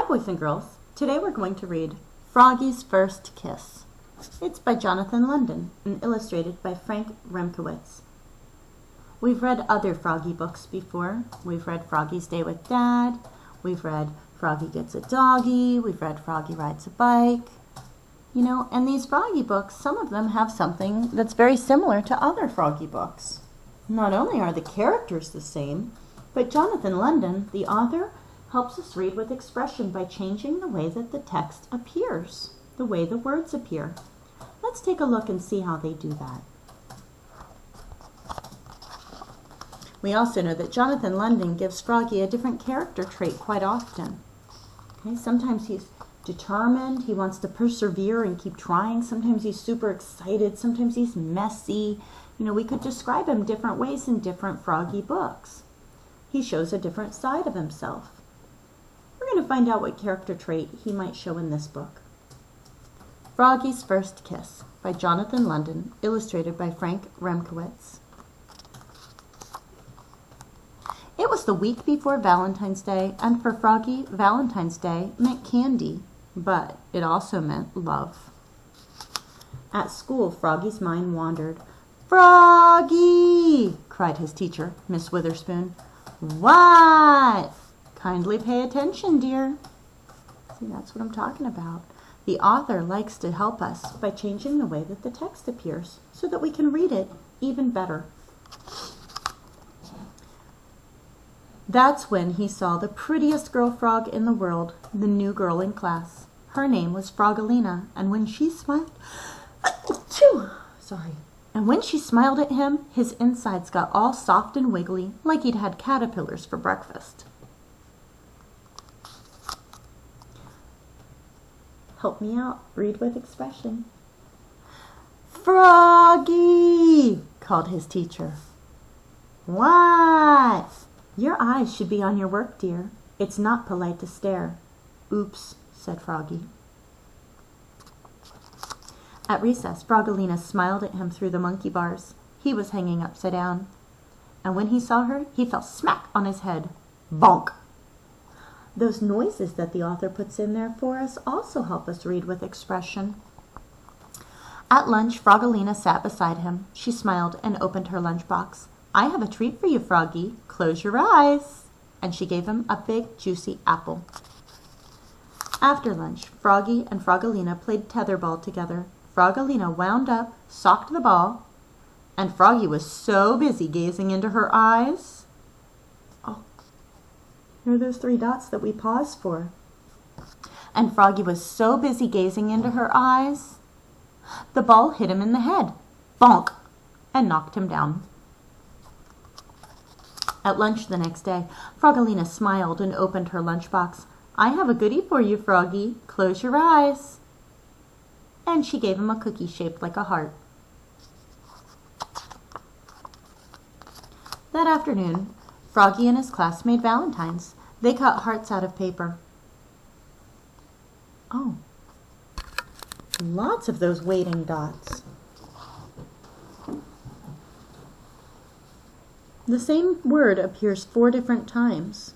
boys and girls. Today we're going to read Froggy's First Kiss. It's by Jonathan London and illustrated by Frank REMKIEWICZ. We've read other Froggy books before. We've read Froggy's Day with Dad. We've read Froggy Gets a Doggy. We've read Froggy Rides a Bike. You know, and these Froggy books, some of them have something that's very similar to other Froggy books. Not only are the characters the same, but Jonathan London, the author, helps us read with expression by changing the way that the text appears, the way the words appear. Let's take a look and see how they do that. We also know that Jonathan London gives Froggy a different character trait quite often. Okay, sometimes he's determined, he wants to persevere and keep trying. Sometimes he's super excited, sometimes he's messy. You know, we could describe him different ways in different Froggy books. He shows a different side of himself. We're going to find out what character trait he might show in this book. Froggy's First Kiss by Jonathan London, illustrated by Frank REMKIEWICZ. It was the week before Valentine's Day, and for Froggy, Valentine's Day meant candy, but it also meant love. At school, Froggy's mind wandered. "Froggy!" cried his teacher, Miss Witherspoon. "What?" "Kindly pay attention, dear." See, that's what I'm talking about. The author likes to help us by changing the way that the text appears so that we can read it even better. That's when he saw the prettiest girl frog in the world, the new girl in class. Her name was Froggalina, and when she smiled... And when she smiled at him, his insides got all soft and wiggly, like he'd had caterpillars for breakfast. Help me out. Read with expression. "Froggy!" called his teacher. "What?" "Your eyes should be on your work, dear. It's not polite to stare." "Oops," said Froggy. At recess, Froggalina smiled at him through the monkey bars. He was hanging upside down. And when he saw her, he fell smack on his head. Bonk! Those noises that the author puts in there for us also help us read with expression. At lunch, Froggalina sat beside him. She smiled and opened her lunchbox. "I have a treat for you, Froggy. Close your eyes." And she gave him a big, juicy apple. After lunch, Froggy and Froggalina played tetherball together. Froggalina wound up, socked the ball, and Froggy was so busy gazing into her eyes. Oh, here are those 3 dots that we paused for. And Froggy was so busy gazing into her eyes, the ball hit him in the head, bonk, and knocked him down. At lunch the next day, Froggalina smiled and opened her lunchbox. "I have a goodie for you, Froggy. Close your eyes." And she gave him a cookie shaped like a heart. That afternoon, Froggy and his class made valentines. They cut hearts out of paper. Oh, lots of those waiting dots. The same word appears 4 different times.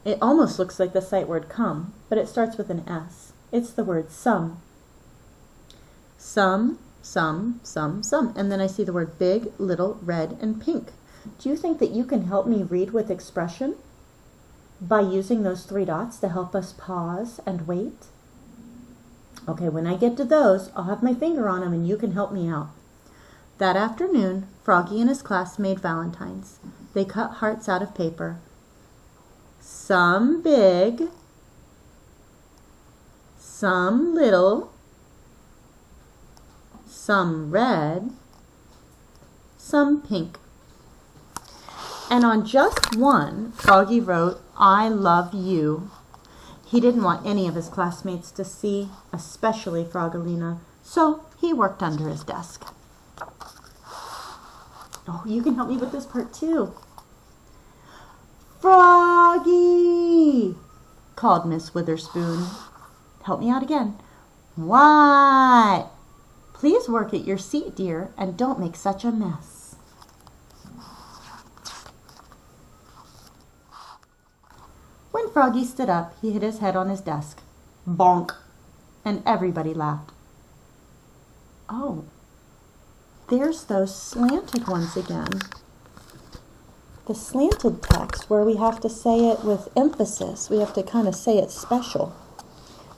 It almost looks like the sight word come, but it starts with an S. It's the word some. Some, some, some, some. And then I see the word big, little, red, and pink. Do you think that you can help me read with expression by using those 3 dots to help us pause and wait? Okay, when I get to those, I'll have my finger on them and you can help me out. That afternoon, Froggy and his class made valentines. They cut hearts out of paper. Some big, some little, some red, some pink. And on just one, Froggy wrote, "I love you." He didn't want any of his classmates to see, especially Froggalina, so he worked under his desk. Oh, you can help me with this part too. "Froggy!" called Miss Witherspoon. Help me out again. "What?" "Please work at your seat, dear, and don't make such a mess." When When Froggy stood up, he hit his head on his desk. Bonk! And everybody laughed. Oh, there's those slanted ones again. The slanted text where we have to say it with emphasis. We have to kind of say it special.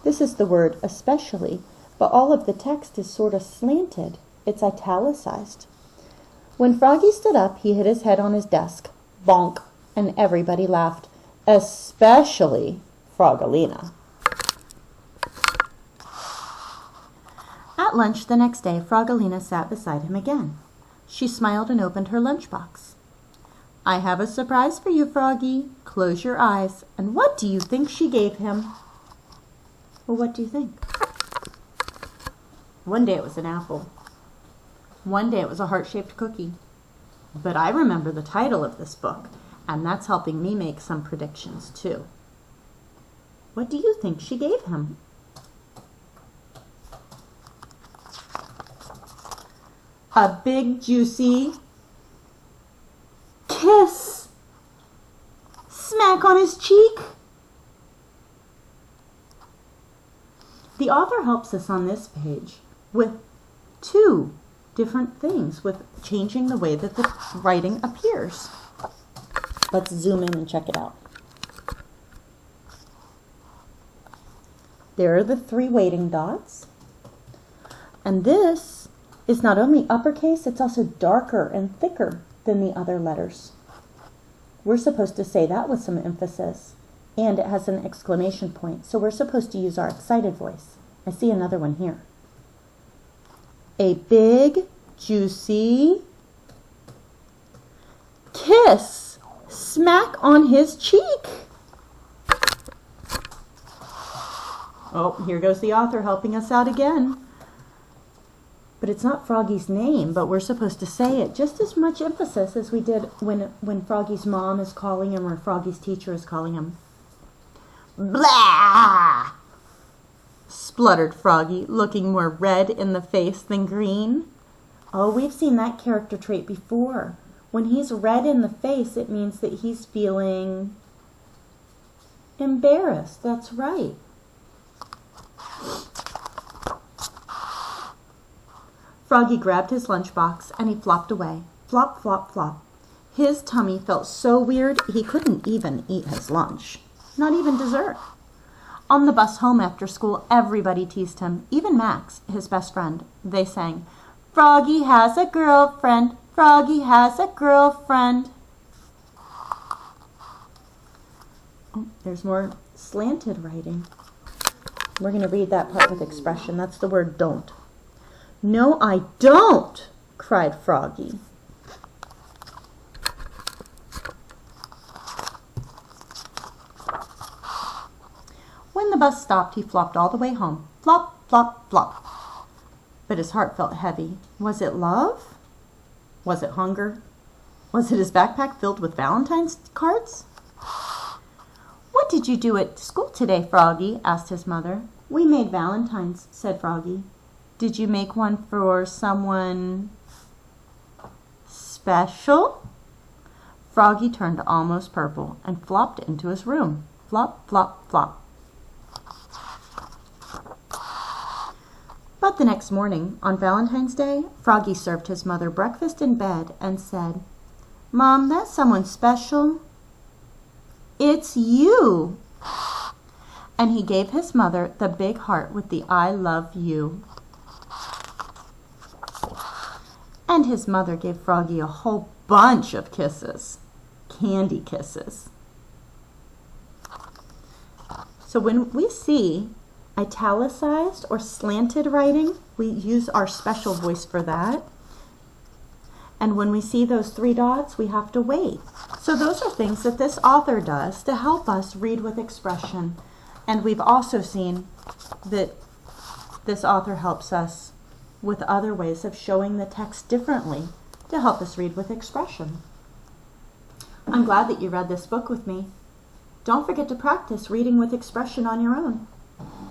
This is the word especially, but all of the text is sort of slanted. It's italicized. When Froggy stood up, he hit his head on his desk. Bonk! And everybody laughed, especially Froggalina. At lunch the next day, Froggalina sat beside him again. She smiled and opened her lunchbox. I have a surprise for you, Froggy. Close your eyes. And what do you think she gave him? Well, what do you think? One day it was an apple. One day it was a heart-shaped cookie. But I remember the title of this book, and that's helping me make some predictions, too. What do you think she gave him? A big, juicy kiss. Smack on his cheek. The author helps us on this page with two different things, with changing the way that the writing appears. Let's zoom in and check it out. There are the three waiting dots. And this is not only uppercase, it's also darker and thicker than the other letters. We're supposed to say that with some emphasis, and it has an exclamation point, so we're supposed to use our excited voice. I see another one here. A big, juicy kiss. Smack on his cheek. Oh, here goes the author helping us out again. But it's not Froggy's name, but we're supposed to say it just as much emphasis as we did when Froggy's mom is calling him or Froggy's teacher is calling him. Blah! Spluttered Froggy, looking more red in the face than green. Oh, we've seen that character trait before. When he's red in the face, it means that he's feeling embarrassed. That's right. Froggy grabbed his lunchbox and he flopped away. Flop, flop, flop. His tummy felt so weird he couldn't even eat his lunch. Not even dessert. On the bus home after school, everybody teased him, even Max, his best friend. They sang, Froggy has a girlfriend. Froggy has a girlfriend. Oh, there's more slanted writing. We're going to read that part with expression. That's the word don't. No, I don't, cried Froggy. When the bus stopped, he flopped all the way home. Flop, flop, flop. But his heart felt heavy. Was it love? Was it hunger? Was it his backpack filled with Valentine's cards? What did you do at school today, Froggy? Asked his mother. We made Valentines, said Froggy. Did you make one for someone special? Froggy turned almost purple and flopped into his room. Flop, flop, flop. But the next morning, on Valentine's Day, Froggy served his mother breakfast in bed and said, Mom, that's someone special. It's you. And he gave his mother the big heart with the I love you. And his mother gave Froggy a whole bunch of kisses. Candy kisses. So when we see italicized or slanted writing, we use our special voice for that. And when we see those three dots, we have to wait. So those are things that this author does to help us read with expression. And we've also seen that this author helps us with other ways of showing the text differently to help us read with expression. I'm glad that you read this book with me. Don't forget to practice reading with expression on your own.